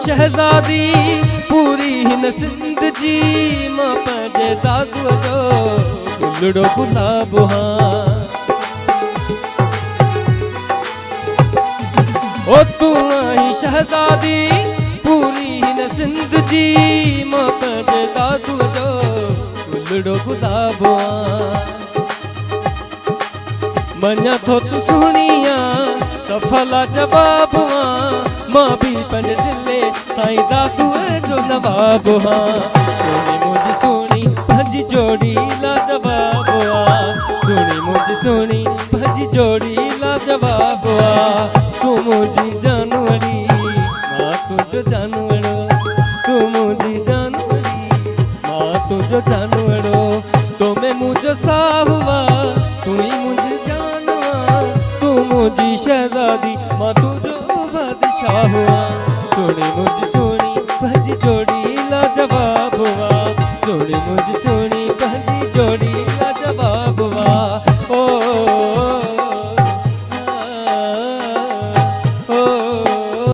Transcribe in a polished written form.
शहजादी पूरी हिन सिंध जी मां पंहिंजे दादूअ जो गुलड़ो गुलाब हाँ। ओ तू आई शहजादी पूरी हिन सिंध जी मां पंहिंजे दादूअ जो गुलड़ो गुलाब हाँ। मञा थो तू सुहिणिया सफला जवाब हाँ। मां भी पंहिंजे ज़िले साईं दादूअ जो नवाब हाँ। सोनी मुंहिंजी सोनी पंहिंजी जोड़ी लाजवाब हाँ। सोनी मुंहिंजी सोनी पंहिंजी जोड़ी लाजवाब हाँ। तू मुंहिंजी जानवड़ी मां तुंहिंजो जानवड़ो तू मुंहिंजी जानवड़ी मां तुंहिंजो जानवड़ो तो में मुंहिंजो साहुआ तू ही मुंहिंजी जानवा तू मुंहिंजी शहजादी मां तुंहिंजो बादशाह हुआ। सोनी मुंहिंजी सोनी पंहिंजी जोड़ी लाजवाब हुआ। सोनी मुंहिंजी सोनी पंहिंजी जोड़ी